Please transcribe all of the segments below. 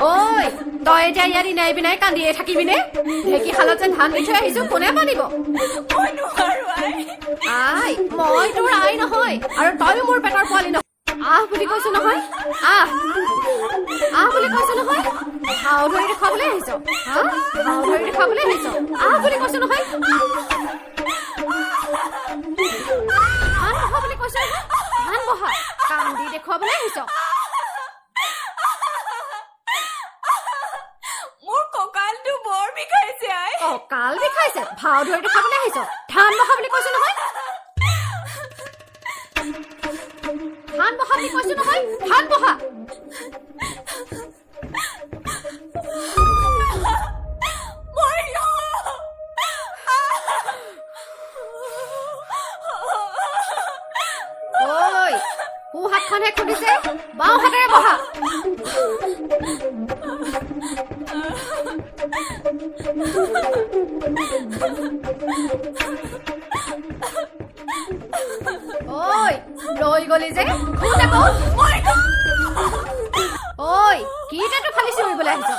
ঐ তই এতিয়া ইয়াত ইনাই বিনাই কান্দিয়ে থাকিবিনে ঢেঁকী শালত যে ধান দি থৈ আহিছো কোনে বান্ধিব আই মই তোৰ আই নহয় আৰু তইও মোৰ পেটৰ পোৱালি নহয় আহ বুলি কৈছো নহয় আহ আহ বুলি কৈছো নহয় হাও ধৰি দেখুৱাবলৈ আহিছ হাও ধৰি দেখুৱাবলৈ আহিছ আহ বুলি কৈছো নহয় ধান বহা বুলি কৈছো ধান বহা কান্দি দেখুৱাবলৈ আহিছ কাল বিষাইছে ভাও ধৰি দেখাবলৈ আহিছ ধান বহা বুলি কৈছো নহয় ধান বহা বুলি কৈছো নহয় ধান বহা ঐ সু হাতখনহে খুলিছে বাওঁ হাতেৰে বহা ঐ লৈ গলি যে ঐ কিটাটো খালি চিঞৰিবলৈ আহিছ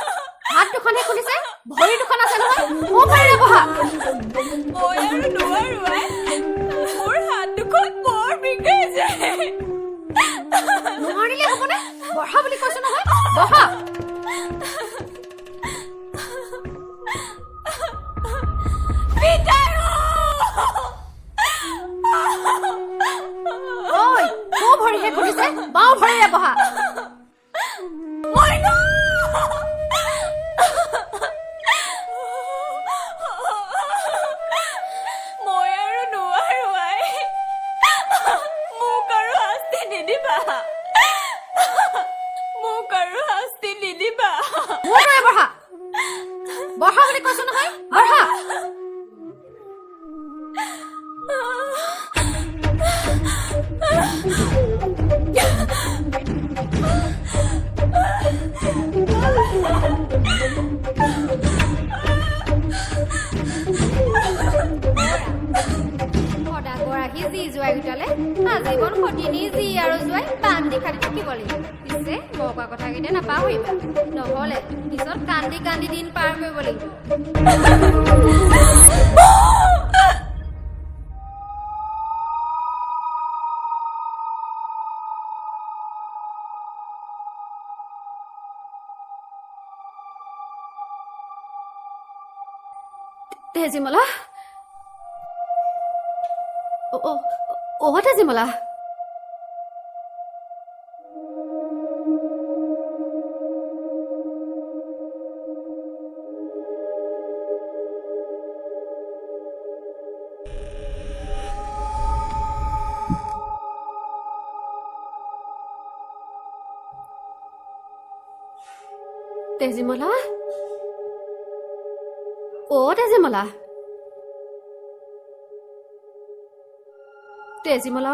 হাত দুখনহে খুলিছে ভৰি দুখন আছে নহয় মোৰ ভৰিৰে বহা নোৱাৰিলে হ'বনে বহা বুলি কৈছো নহয় বহা ঐ মোৰ ভৰিহে খুলিছে বাওঁ ভৰিৰে বহা বহা বুলি কৈছো নহয় বহা আজীবন সতিনী যি আৰু জোৱাই কান্দি খালি থাকিব লাগিব পিছে মই কোৱা কথাকেইটা নাপাহৰিবা নহলে পিছত কান্দি কান্দি দিন পাৰ কৰিব লাগিব তেজিমলা তেজিমলা তেজিমলা তেজিমলা তেজিমলা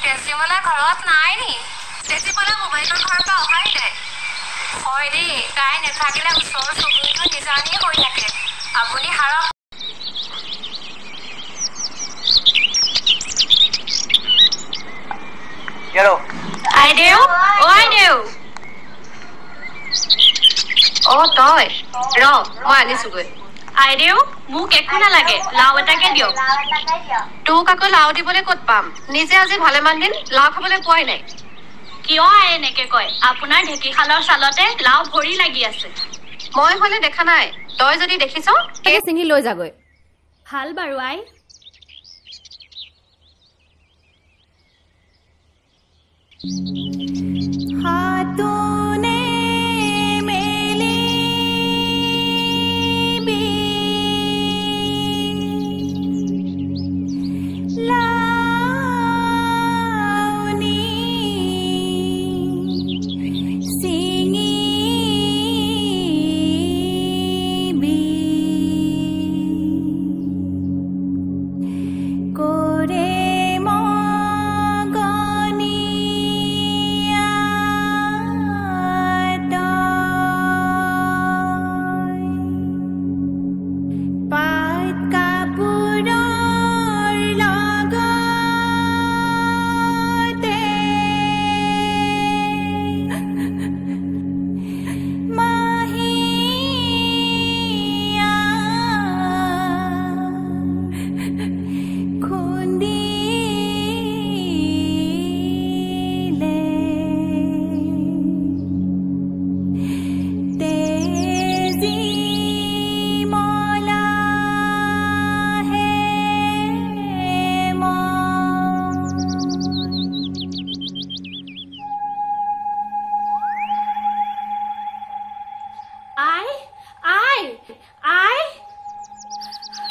তেজিমলা ঘৰত নাই নি তেজিমলা মোবাইলৰ ঘৰৰ পৰা অহাই নাই হয় দেই তাই নাথাকিলে ওচৰৰ চুবুৰীটো নিজানিয়ে হৈ থাকে আপুনি হাৰক তই ৰ মই আনিছোগৈ আইদেউ মোক একো নালাগে লাও এটাকে দিয়ক তোক আকৌ লাও দিবলৈ ক'ত পাম নিজে আজি ভালেমান দিন লাও খাবলৈ পোৱাই নাই কিয় আই এনেকে কয় আপোনাৰ ঢেঁকীশালৰ চালতে লাও ভৰি লাগি আছে মই হলে দেখা নাই তই যদি দেখিছ কে চিঙি লৈ যাগৈ ভাল বাৰু আই हाथों मेले भी लावनी सिंगी भी कोरे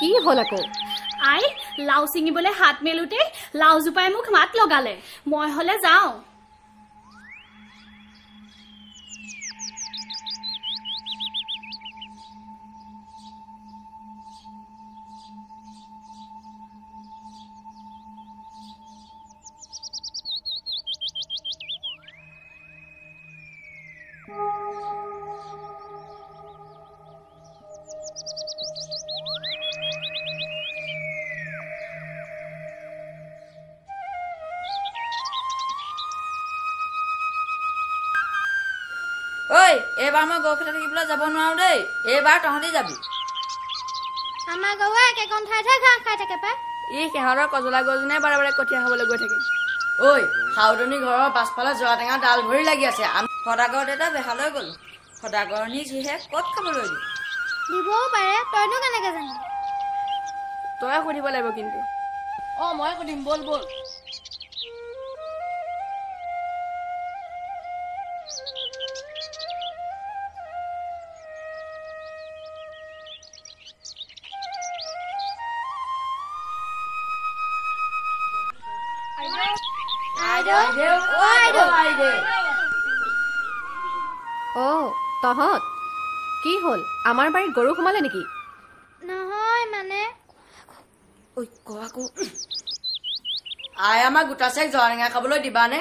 কি হ'ল আকৌ আই লাও ছিঙিবলৈ হাত মেলোতে লাও জোপাই মোক মাত লগালে মই হলে যাওঁ ঐ এবাৰ মই গৰু খেতা থাকিবলৈ যাব নোৱাৰো দেই এইবাৰ তহঁতি যাবি আমাৰ গৰুৱে একেখন ঠাইতে ঘাঁহ খাই থাকে পাই ই সিহঁতৰ কজলা গছজনে বাৰে বাৰে কঠীয়া খাবলৈ গৈ থাকে ঐ হাউদনী ঘৰৰ পাছফালে জৰা টেঙা ডাল ভৰি লাগি আছে আমি সদাগৰ দেউতা বেহালৈ গলো সদাগৰণী যিহে ক'ত খাবলৈ দিবও পাৰে তইনো কেনেকে জানিবি তই সুধিব লাগিব কিন্তু মই সুধিম বল বল তহঁত কি হ'ল আমাৰ বাৰীত গৰু সোমালে নেকি নহয় মানে আই আমাৰ গোটাচেক জৰা টেঙা খাবলৈ দিবানে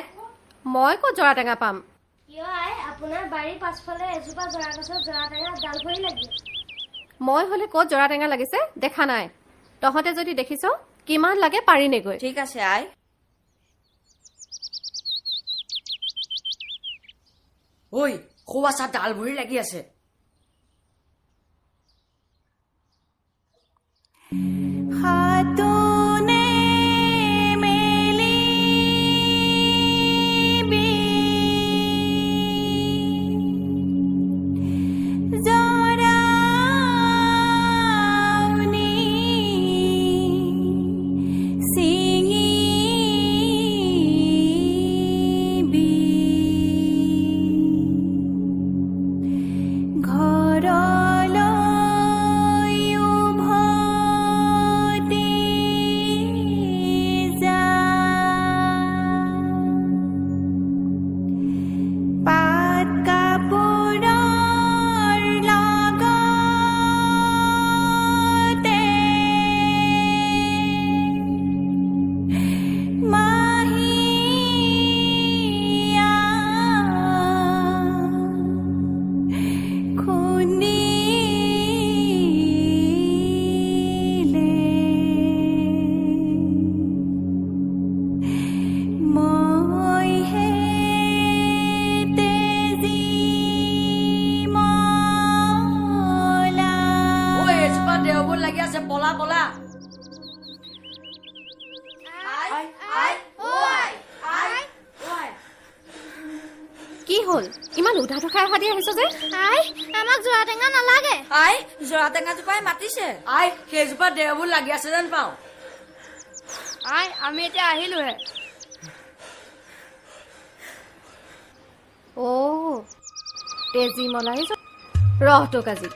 মই ক'ত জৰা টেঙা পাম কিয় আই আপোনাৰ বাৰীৰ পাছফালে এজোপা জৰা গছত জৰা টেঙা ডাল ভৰি লাগি মই হলে ক'ত জৰা টেঙা লাগিছে দেখা নাই তহঁতে যদি দেখিছ কিমান লাগে পাৰি নেগৈ ঠিক আছে আই ঐ খুৱাচা ডাল ভৰি লাগি আছে ইমান উধাটো খাই অহা দি আহিছ যে আই আমাক জোৰা টেঙা নালাগে আই জৰা টেঙা জোপাই মাতিছে আই সেইজোপা দেহবোৰ লাগি আছে যেন পাওঁ আই আমি এতিয়া আহিলোহে তেজী মলাই ৰহটো কাজি